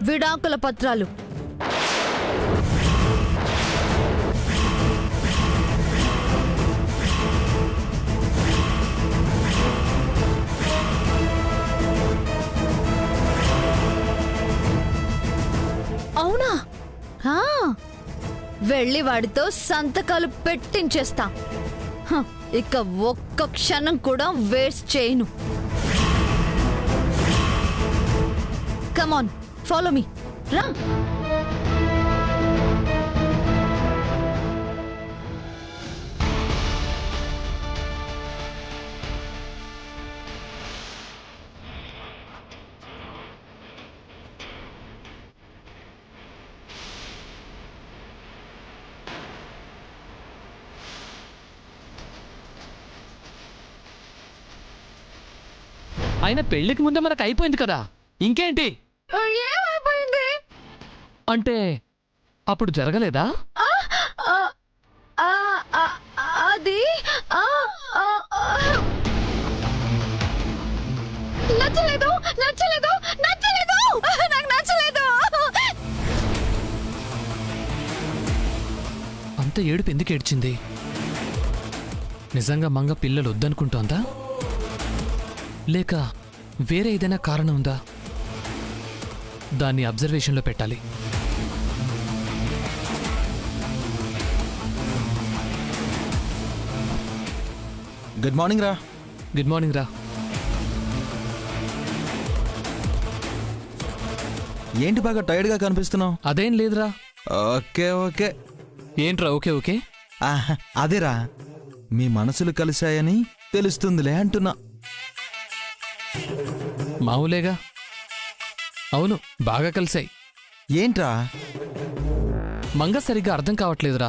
విడాకుల పత్రాలు. అవునా? వెళ్ళి వాడితో సంతకాలు పెట్టించేస్తా. ఇక ఒక్క క్షణం కూడా వేస్ట్ చేయను. Come on, follow me. రా. ఆయన పెళ్లికి ముందే మనకు అయిపోయింది కదా, ఇంకేంటి? ఏమైపోయింది అంటే అప్పుడు జరగలేదా? అది నచ్చలేదు నచ్చలేదు నచ్చలేదు నాకు నచ్చలేదు. అంత ఏడుపు ఎందుకు ఏడ్చింది? నిజంగా మంగ పిల్లలు వద్దనుకుంటోందా, లేక వేరే ఏదైనా కారణం ఉందా? దాన్ని అబ్జర్వేషన్లో పెట్టాలి. గుడ్ మార్నింగ్ రా. గుడ్ మార్నింగ్ రా. ఏంటి బాగా టైర్డ్గా కనిపిస్తున్నావు? అదేం లేదురా. Okay okay. ఏంట్రా ఓకే ఓకే? అదేరా, మీ మనసులు కలిశాయని తెలుస్తుందిలే అంటున్నా. మామూలేగా. అవును, బాగా కలిసాయి. ఏంట్రా? మంగ సరిగ్గా అర్థం కావట్లేదురా.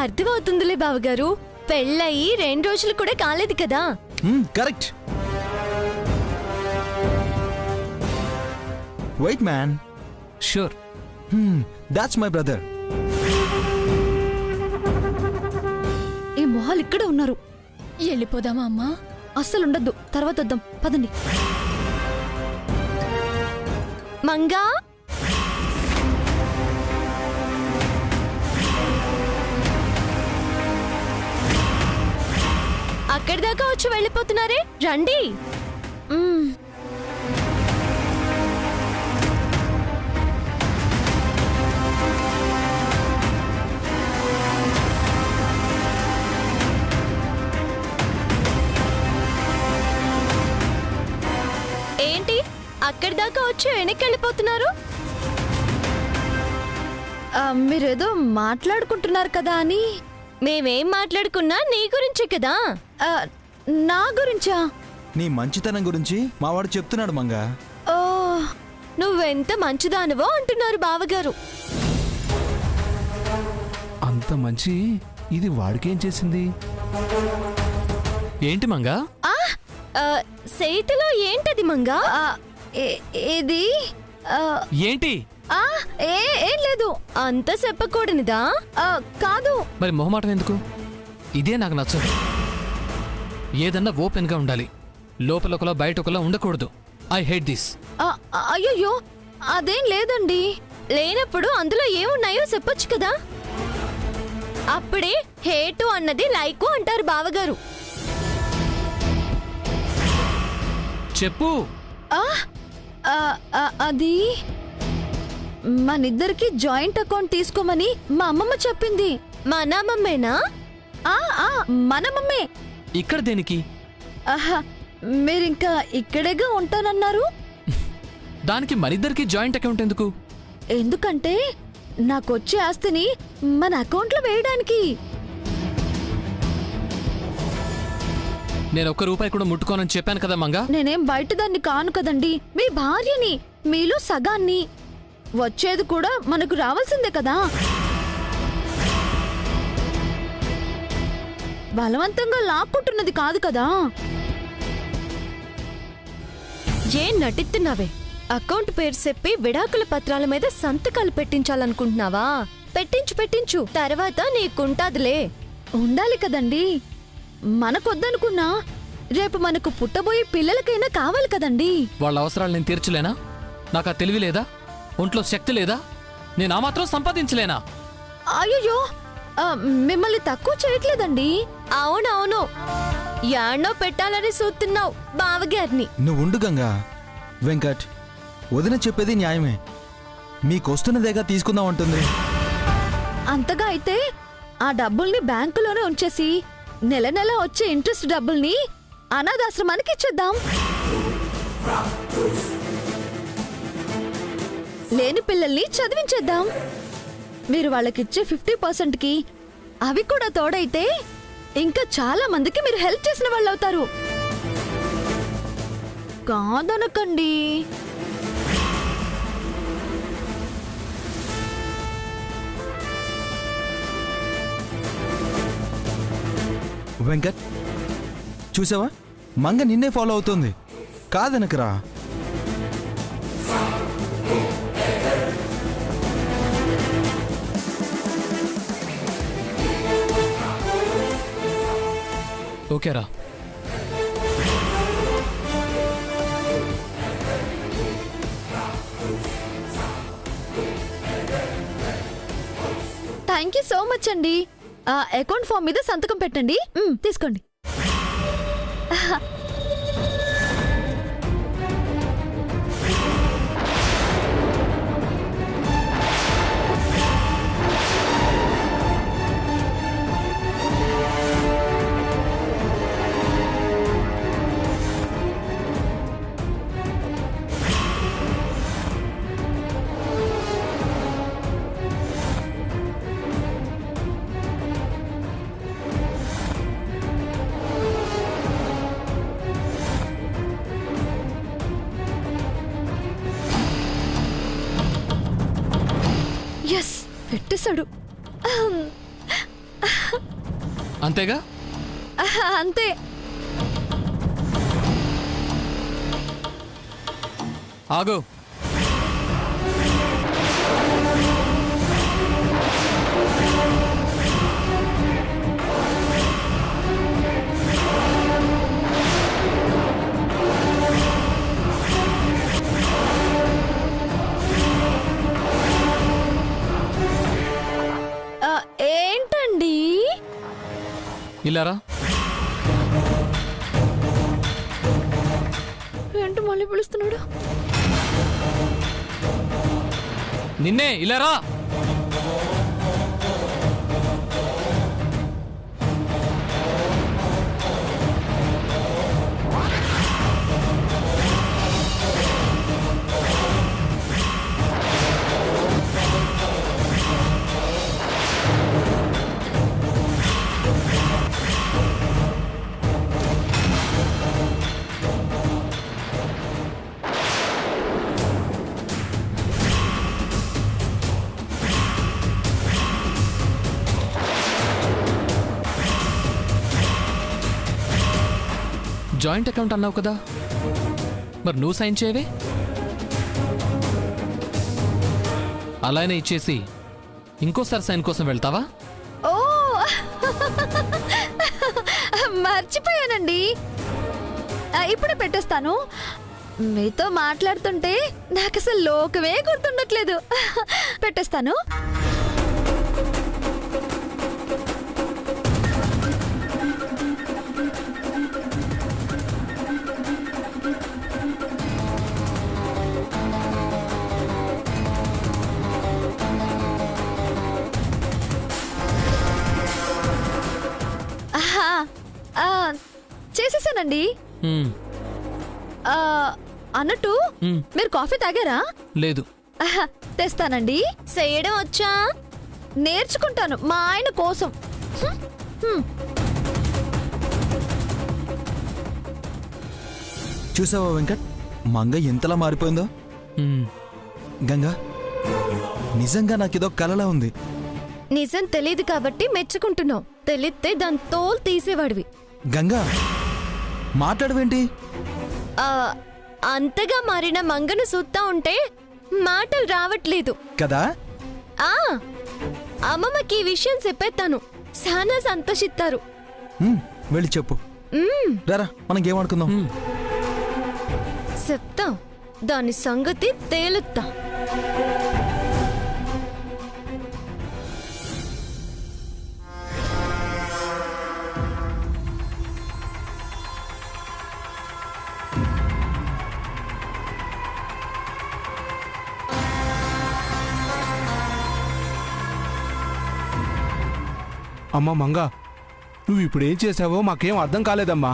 అర్థమవుతుందిలే బావగారు, పెళ్ళయి 2 రోజులు కూడా కాలేదు కదా. Correct. Wait man. Sure. That's my brother. ఈ మొహాలు ఇక్కడ ఉన్నారు. వెళ్ళిపోదామా అమ్మా? అస్సలుండద్దు, తర్వాత వద్దాం, పదండి. మంగా, అక్కడి దాకా వచ్చి వెళ్ళిపోతున్నారే, రండి. ఏంటి అక్కడి దాకా వచ్చి వెనక్కి వెళ్ళిపోతున్నారు? మీరేదో మాట్లాడుకుంటున్నారు కదా అని. మేమేం మాట్లాడుకున్నా నీ గురించే కదా. నా గురించా? నీ మంచితనం గురించి మావాడు చెప్తున్నాడు మంగా. ఓ, నువ్వెంత మంచిదానివో అంటున్నారు బావగారు. అంత మంచి ఇది వాడికేం చేసింది? ఏంటి మంగా? చేతిలో ఏంటది మంగా? ఇది ఏంటి? ఏం లేదు. అంత చెప్పకూడనిదా? కాదు. మరి మొహమాటం ఎందుకు? ఇదే నాకు నచ్చదు. ఏదన్నా ఓపెన్ గా ఉండాలి, లోపలొకలా బయటొకలా ఉండకూడదు. I hate this. అయ్యో, అదేం లేదండి. లేనప్పుడు అందులో ఏమున్నాయో చెప్పొచ్చు కదా. అప్పుడే హేటు అన్నది లైకు అంటారు బావగారు. చెప్పు. అది మనిద్దరికి జాయింట్ అకౌంట్ తీసుకోమని మా అమ్మమ్మ చెప్పింది. మన అమ్మమ్మేనా? మన అమ్మమ్మే. ఇక్కడ దేనికి? మీరింకా ఇక్కడేగా ఉంటానన్నారు. దానికి మనిద్దరికి జాయింట్ అకౌంట్ ఎందుకు? ఎందుకంటే నాకొచ్చే ఆస్తిని మన అకౌంట్లో వేయడానికి. నేను 1 రూపాయి కూడా ముట్టుకోనని చెప్పాను కదా మంగా. నేనేం బయట దాన్ని కాను కదండి, మీ భార్యని. మీలో సగాన్ని. వచ్చేది కూడా మనకు రావాల్సిందే కదా. బలవంతంగా లాక్కుంటున్నది కాదు కదా. ఏం నటిస్తున్నావే? అకౌంట్ పేరు చెప్పి విడాకుల పత్రాల మీద సంతకాలు పెట్టించాలనుకుంటున్నావా? పెట్టించు, తర్వాత నీకుంటాదిలే. ఉండాలి కదండి. మనకొద్దనుకున్నా రేపు మనకు పుట్టబోయే పిల్లలకైనా కావాలి కదండి. వాళ్ళ అవసరాలు నేను తీర్చలేనా? నాకు ఆ తెలివి లేదా? ఒంట్లో శక్తి లేదా? నేను ఆ మాత్రం సంపాదించలేనా? అయ్యో, మిమ్మల్ని తక్కువ చేయట్లేదండి. అవునవును, యాడ్నో పెట్టాలని చూస్తున్నావు బావగారిని. నువ్వు ఉండు గంగా. వెంకట్, వదిన చెప్పేది న్యాయమే. మీకొస్తున్నదేగా తీసుకుందాం అంటుంది. అంతగా అయితే ఆ డబ్బుల్ని బ్యాంకులోనే ఉంచేసి నెల నెల వచ్చే ఇంట్రెస్ట్ డబ్బుల్ని అనాథాశ్రమానికి ఇచ్చేద్దాం. లేని పిల్లల్ని చదివించేద్దాం. మీరు వాళ్ళకిచ్చే 50%కి అవి కూడా తోడైతే ఇంకా చాలా మందికి మీరు హెల్ప్ చేసిన వాళ్ళు అవుతారు. కాదనకండి. వెంకట్, చూసావా, మంగ నిన్నే ఫాలో అవుతుంది. కాదనకరా. ఓకేరా. థ్యాంక్ యూ సో మచ్ అండి. అకౌంట్ ఫామ్ మీద సంతకం పెట్టండి. తీసుకోండి. ఎస్, పెట్టేశాడు. అంతేగా? అంతే. ఆగు. ఏంటండి? ఇలారా. ఏంటి మళ్ళీ పిలుస్తున్నాడు? నిన్నే, ఇలారా. జాయింట్ అకౌంట్ అన్నావు కదా, మరి నువ్వు సైన్ చేయవే? అలానే ఇచ్చేసి ఇంకోసారి సైన్ కోసం వెళ్తావా? ఓ, మర్చిపోయానండి. ఇప్పుడే పెట్టేస్తాను. మీతో మాట్లాడుతుంటే నాకు అసలు లోకమే గుర్తుండట్లేదు. పెట్టేస్తాను. చేసేసానండి. అన్నట్టు మీరు కాఫీ తాగారా? లేదు. తెస్తానండి. చేయడం వచ్చా? నేర్చుకుంటాను మా ఆయన కోసం. చూసావా వెంకట్, మంగ ఎంతలా మారిపోయిందో. గంగా, నిజంగా నాకిదో కలలా ఉంది. నిజం తెలీదు కాబట్టి మెచ్చుకుంటున్నావు. తెలిస్తే దాని తోలు తీసేవాడివి. గంగా, మాట్లాడవేంటి? అంతగా మారిన మంగను చూస్తా ఉంటే మాటలు రావట్లేదు కదా. అమ్మమ్మకి ఈ విషయం చెప్పేస్తాను. చాలా సంతోషిస్తారు. వెళ్ళి చెప్పు. రారా మనం గేమ్ ఆడుకుందాం. చెప్తా దాని సంగతి తేలుత్తా. అమ్మా మంగా, నువ్వు ఇప్పుడేం చేసావో మాకేం అర్థం కాలేదమ్మా.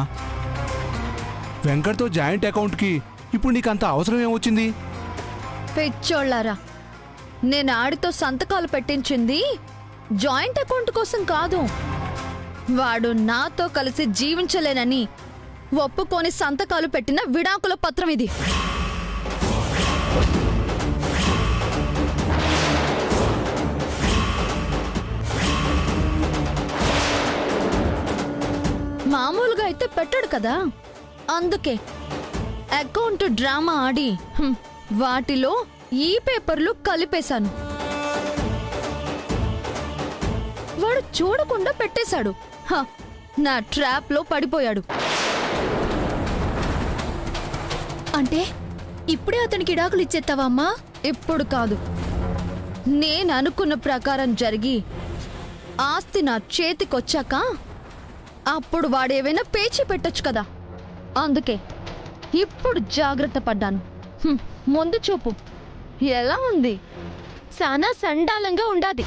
వెంకట్తో జాయింట్ అకౌంట్కి ఇప్పుడు నీకంత అవసరం ఏమొచ్చింది? పిచ్చోళ్ళారా, నేను ఆడితో సంతకాలు పెట్టించింది జాయింట్ అకౌంట్ కోసం కాదు. వాడు నాతో కలిసి జీవించలేనని ఒప్పుకొని సంతకాలు పెట్టిన విడాకుల పత్రం ఇది. మామూలుగా అయితే పెట్టాడు కదా, అందుకే అకౌంట్ డ్రామా ఆడి వాటిలో ఈ పేపర్లు కలిపేశాను. వాడు చూడకుండా పెట్టేశాడు. నా ట్రాప్ లో పడిపోయాడు. అంటే ఇప్పుడే అతనికి ఇడాకులు ఇచ్చేస్తావా అమ్మా? ఇప్పుడు కాదు, నేను అనుకున్న ప్రకారం జరిగి ఆస్తి నా చేతికొచ్చాక అప్పుడు వాడేవైనా పేచి పెట్టొచ్చు కదా. అందుకే ఇప్పుడు జాగ్రత్త పడ్డాను. ముందు చూపు ఎలా ఉంది? చాలా సండాలంగా ఉండాది.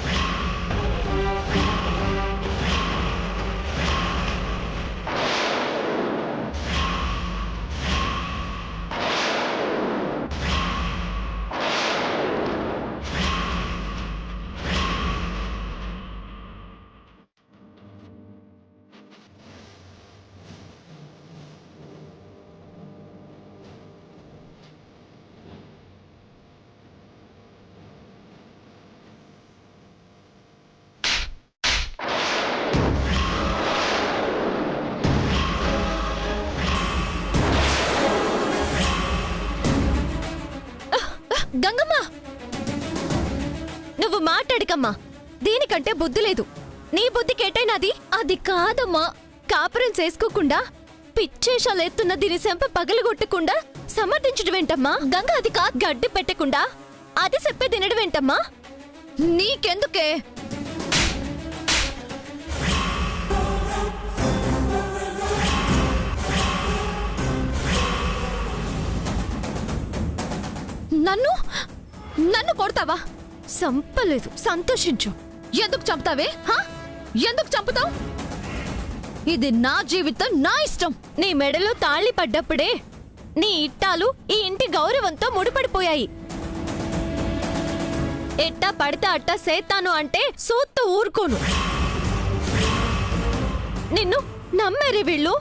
గంగమ్మ, నువ్వు మాట్లాడకమ్మా. దీనికంటే బుద్ధి లేదు. నీ బుద్ధి కేటైనాది. అది కాదమ్మా. కాపురం చేసుకోకుండా పిచ్చేషాలెత్తున్న దీని సెంప పగలగొట్టకుండా సమర్థించడమేంటమ్మా? గంగ అది కాదు. గడ్డి పెట్టకుండా అది చెప్పే తినడమేంటమ్మా? నీకెందుకే? నన్ను నన్ను కొడతావా? సంపలేదు, సంతోషించు. ఎందుకు చంపుతావే? ఎందుకు చంపుతావు? ఇది నా జీవితం, నా ఇష్టం. నీ మెడలో తాళి పడ్డప్పుడే నీ ఇట్టాలు ఈ ఇంటి గౌరవంతో ముడిపడిపోయాయి. ఎట్టా పడితే అట్టా సేతాను అంటే సూత్తు ఊరుకోను. నిన్ను నమ్మేరే వీళ్ళు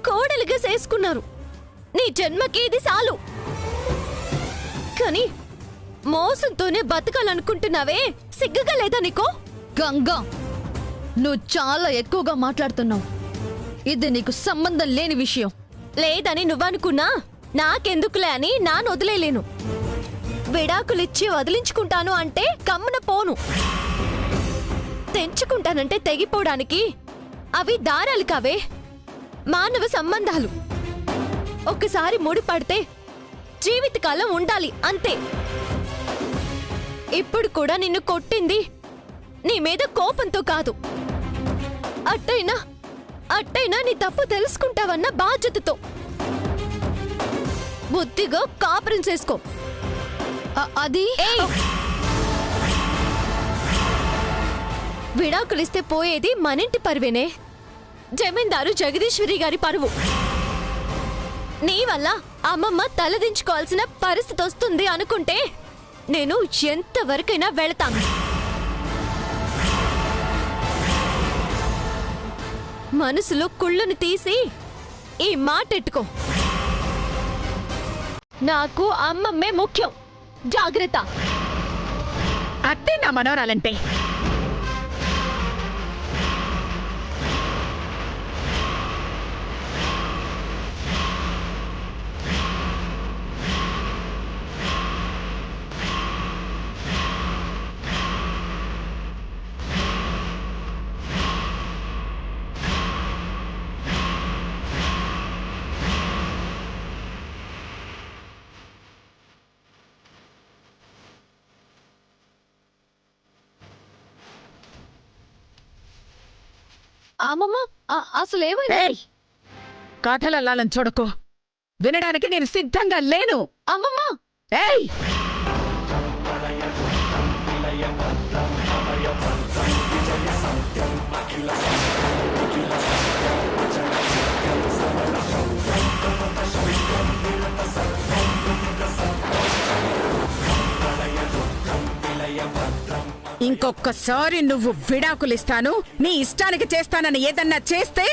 కోడలిగా చేసుకున్నారు. నీ జన్మకి ఇది చాలు. కానీ మోసంతోనే బతకాలనుకుంటున్నావే, సిగ్గుగా లేదా నీకో? గంగా, నువ్వు చాలా ఎక్కువగా మాట్లాడుతున్నావు. ఇది నీకు సంబంధం లేని విషయం. లేదని నువ్వనుకున్నా నాకెందుకులే అని నాను వదిలేలేను. విడాకులిచ్చి వదిలించుకుంటాను అంటే కమ్మున పోను. తెంచుకుంటానంటే తెగిపోవడానికి అవి దారాలు కావే, మానవ సంబంధాలు. ఒక్కసారి ముడిపడితే జీవితకాలం ఉండాలి, అంతే. ఇప్పుడు కూడా నిన్ను కొట్టింది నీ మీద కోపంతో కాదు. అట్టైనా నీ తప్పు తెలుసుకుంటావన్న బాధ్యతతో. బుద్ధిగా కాపురం చేసుకో. అది విడాకులిస్తే పోయేది మనింటి పరువేనే, జమీందారు జగదీశ్వరి గారి పరువు. నీ వల్ల అమ్మమ్మ తలదించుకోవాల్సిన పరిస్థితి వస్తుంది అనుకుంటే నేను ఎంతవరకైనా వెళతాను. మనసులో కుళ్ళును తీసి ఈ మాటెట్టుకో. నాకు అమ్మమ్మే ముఖ్యం. జాగ్రత్త. అత్తే నా మనోరాలంటే. అమ్మమ్మ అసలు ఏమైంది? ఏయ్ కాటలల్లాలని చూడకు. వినడానికి నేను సిద్ధంగా లేను. అమ్మమ్మ ఏయ్ ఇంకొక్కసారి నువ్వు విడాకులిస్తాను, నీ ఇష్టానికి చేస్తానని ఏదన్నా చేస్తే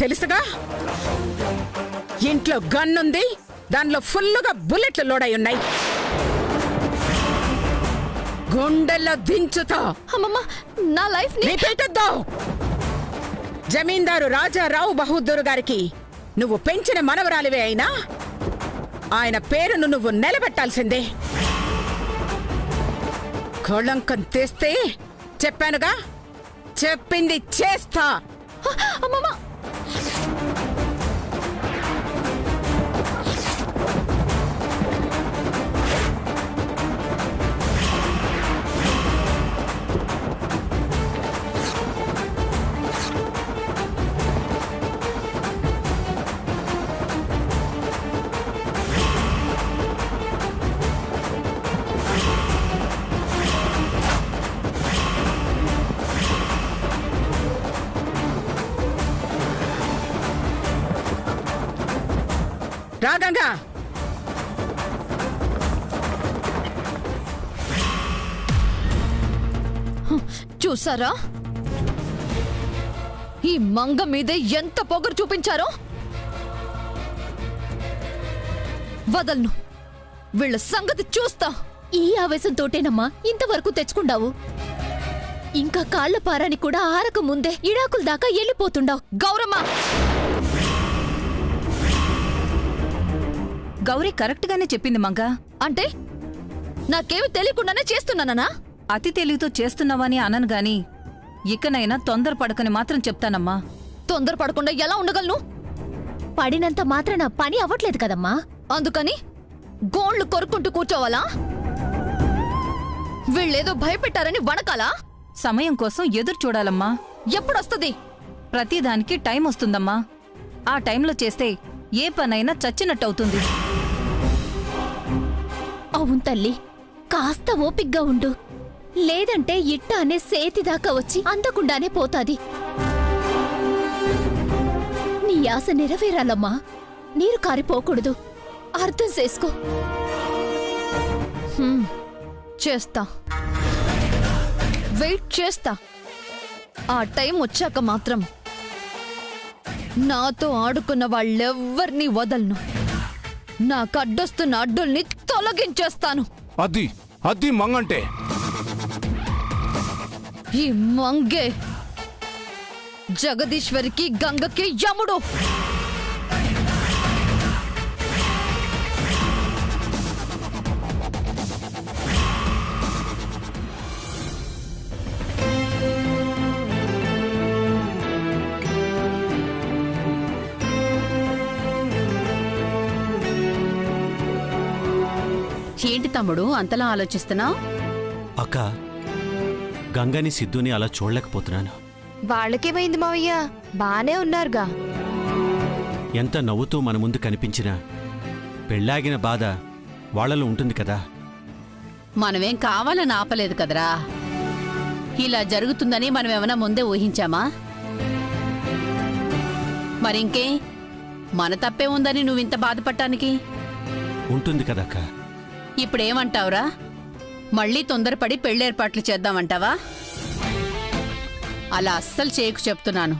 తెలుసుగా. ఇంట్లో గన్నుంది, దానిలో ఫుల్లుగా బుల్లెట్లు లోడై ఉన్నాయి. గుండెల్లో దించుతా. అమ్మమ్మ నా లైఫ్ ని రిపీటొద్దు. జమీందారు రాజారావు బహదూర్ గారికి నువ్వు పెంచిన మనవరాలివే అయినా ఆయన పేరును నువ్వు నిలబెట్టాల్సిందే. కళంకం తెస్తే చెప్పానుగా, చెప్పింది చేస్తా. అమ్మమ్మ రాగంగా చూసారా ఈ మంగ మీదే ఎంత పొగరు చూపించారో. వదలను, వీళ్ళ సంగతి చూస్తా. ఈ ఆవేశంతోటేనమ్మా ఇంతవరకు తెచ్చుకుండావు. ఇంకా కాళ్ల పారాని కూడా ఆరక ముందే ఇడాకుల దాకా వెళ్ళిపోతుండావు. గౌరమ్మ, గౌరీ కరెక్ట్ గానే చెప్పింది మంగా. అంటే నాకేమి తెలియకుండానే చేస్తున్నానా? అతి తెలివితో చేస్తున్నావని అనను గాని ఇకనైనా తొందరపడకని మాత్రం చెప్తానమ్మా. తొందరపడకుండా ఎలా ఉండగలను? పడినంత మాత్రాన పని అవ్వట్లేదు కదమ్మా. అందుకని గోళ్లు కొరుక్కుంటూ కూర్చోవాలా? వీళ్ళేదో భయపెట్టారని వణకాలా? సమయం కోసం ఎదురు చూడాలమ్మా. ఎప్పుడొస్తుంది? ప్రతిదానికి టైం వస్తుందమ్మా. ఆ టైంలో చేస్తే ఏ పనైనా చచ్చినట్టవుతుంది. అవును తల్లి, కాస్త ఓపిగ్గా ఉండు. లేదంటే ఇట్ట అనే సేతిదాకా వచ్చి అందకుండానే పోతాది. నీ ఆశ నెరవేరాలమ్మా. నీరు కారిపోకూడదు. అర్థం చేసుకో. చేస్తా, వెయిట్ చేస్తా. ఆ టైం వచ్చాక మాత్రం నాతో ఆడుకున్న వాళ్ళెవ్వరినీ వదలను. నాకు అడ్డొస్తున్న అడ్డుల్ని తొలగించేస్తాను. అది అది మంగంటే. ఈ మంగే జగదీశ్వరికి గంగకి యముడు. ఏంటి తమ్ముడు అంతలా ఆలోచిస్తున్నావు? అక్క, గంగని సిద్ధుని అలా చూడలేకపోతున్నాను. వాళ్ళకేమైంది మావయ్య? బానే ఉన్నారుగా. ఎంత నవ్వుతూ మన ముందు కనిపించినా పెళ్ళాగిన బాధ వాళ్ళలో ఉంటుంది కదా. మనమేం కావాలని ఆపలేదు కదరా. ఇలా జరుగుతుందని మనమేమన్నా ముందే ఊహించామా? మరింకే మన తప్పే ఉందని నువ్వింత బాధపడటానికి ఉంటుంది కదక్క. ఇప్పుడేమంటావురా? మళ్ళీ తొందరపడి పెళ్ళేర్పాట్లు చేద్దామంటావా? అలా అస్సలు చేయకు చెప్తున్నాను.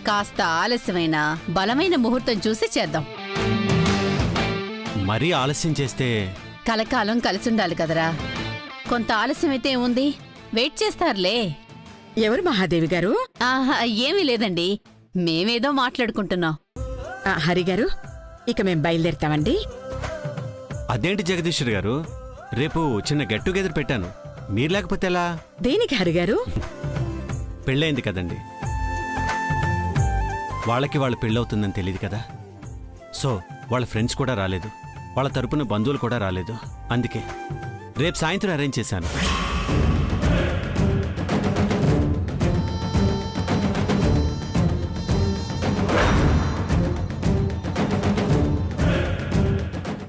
కాస్త ఆలస్యమైన బలమైన ముహూర్తం చూసి చేద్దాం. మరీ ఆలస్యం చేస్తే కలకాలం కలిసుండాలి కదరా. కొంత ఆలస్యమైతే ఏముంది, వెయిట్ చేస్తారులే. ఎవరు మహాదేవి గారు? ఆహా, ఏమీ లేదండి, మేమేదో మాట్లాడుకుంటున్నాం. హరిగారు, ఇక మేం బయలుదేరుతామండి. అదేంటి జగదీశ్వర్ గారు, రేపు చిన్న గెట్ టుగెదర్ పెట్టాను, మీరు లేకపోతే ఎలా? దేనికి హరిగారు? పెళ్ళయింది కదండి, వాళ్ళకి వాళ్ళ పెళ్ళవుతుందని తెలియదు కదా. సో వాళ్ళ ఫ్రెండ్స్ కూడా రాలేదు, వాళ్ళ తరపున బంధువులు కూడా రాలేదు. అందుకే రేపు సాయంత్రం అరేంజ్ చేశాను.